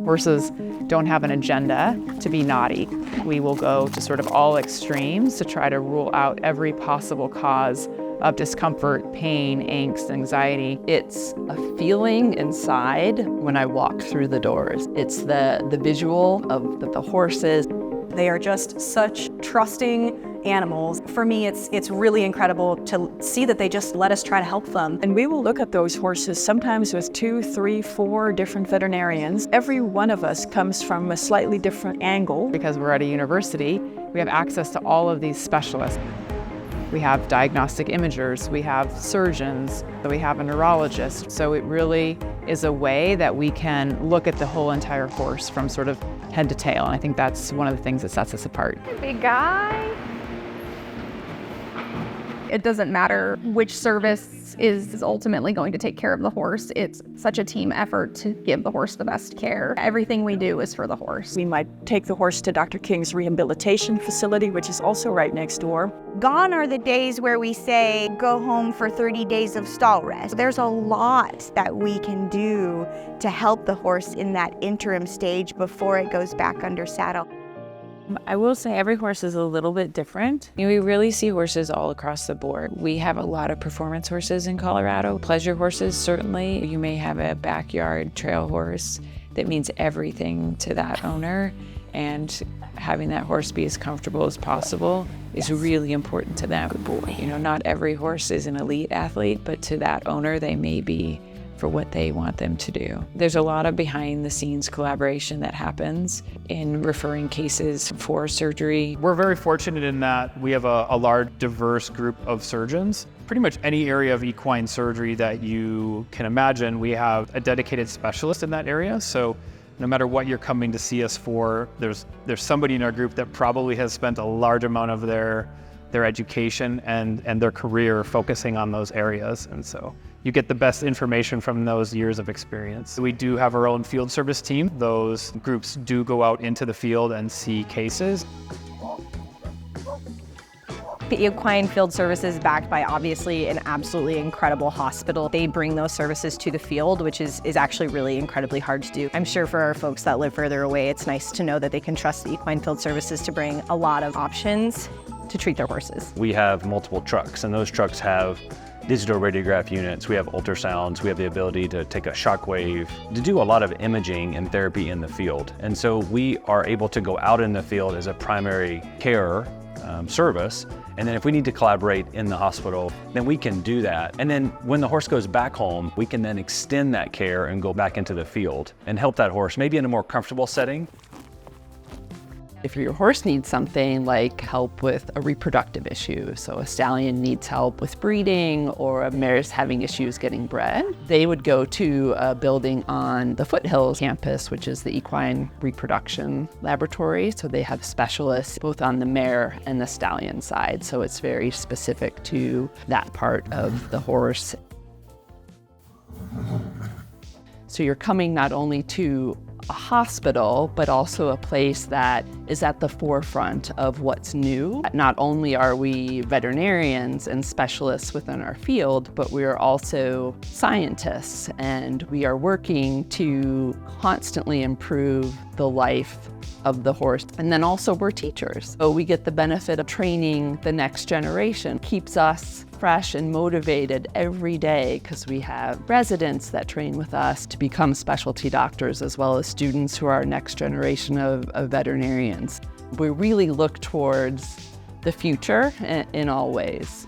Horses don't have an agenda to be naughty. We will go to sort of all extremes to try to rule out every possible cause of discomfort, pain, angst, anxiety. It's a feeling inside when I walk through the doors. It's the visual of the horses. They are just such trusting animals. For me, it's really incredible to see that they just let us try to help them. And we will look at those horses sometimes with 2, 3, 4 different veterinarians. Every one of us comes from a slightly different angle. Because we're at a university, we have access to all of these specialists. We have diagnostic imagers, we have surgeons, we have a neurologist. So it really is a way that we can look at the whole entire horse from sort of head to tail. And I think that's one of the things that sets us apart. Big guy. It doesn't matter which service is ultimately going to take care of the horse. It's such a team effort to give the horse the best care. Everything we do is for the horse. We might take the horse to Dr. King's rehabilitation facility, which is also right next door. Gone are the days where we say, go home for 30 days of stall rest. There's a lot that we can do to help the horse in that interim stage before it goes back under saddle. I will say every horse is a little bit different. We really see horses all across the board. We have a lot of performance horses in Colorado. Pleasure horses, certainly. You may have a backyard trail horse that means everything to that owner, and having that horse be as comfortable as possible is really important to them. Good boy. You know, not every horse is an elite athlete, but to that owner, they may be for what they want them to do. There's a lot of behind the scenes collaboration that happens in referring cases for surgery. We're very fortunate in that we have a large, diverse group of surgeons. Pretty much any area of equine surgery that you can imagine, we have a dedicated specialist in that area. So no matter what you're coming to see us for, there's somebody in our group that probably has spent a large amount of their education and their career focusing on those areas. And so you get the best information from those years of experience. We do have our own field service team. Those groups do go out into the field and see cases. The Equine Field Services is backed by obviously an absolutely incredible hospital. They bring those services to the field, which is actually really incredibly hard to do. I'm sure for our folks that live further away, it's nice to know that they can trust the Equine Field Services to bring a lot of options to treat their horses. We have multiple trucks, and those trucks have digital radiograph units, we have ultrasounds, we have the ability to take a shockwave, to do a lot of imaging and therapy in the field. And so we are able to go out in the field as a primary care service. And then if we need to collaborate in the hospital, then we can do that. And then when the horse goes back home, we can then extend that care and go back into the field and help that horse, maybe in a more comfortable setting. If your horse needs something like help with a reproductive issue, so a stallion needs help with breeding or a mare's having issues getting bred, they would go to a building on the Foothills campus, which is the Equine Reproduction Laboratory. So they have specialists both on the mare and the stallion side. So it's very specific to that part of the horse. So you're coming not only to a hospital, but also a place that is at the forefront of what's new. Not only are we veterinarians and specialists within our field, but we are also scientists, and we are working to constantly improve the life of the horse. And then also we're teachers. So we get the benefit of training the next generation. Keeps us fresh and motivated every day because we have residents that train with us to become specialty doctors, as well as students who are our next generation of veterinarians. We really look towards the future in all ways.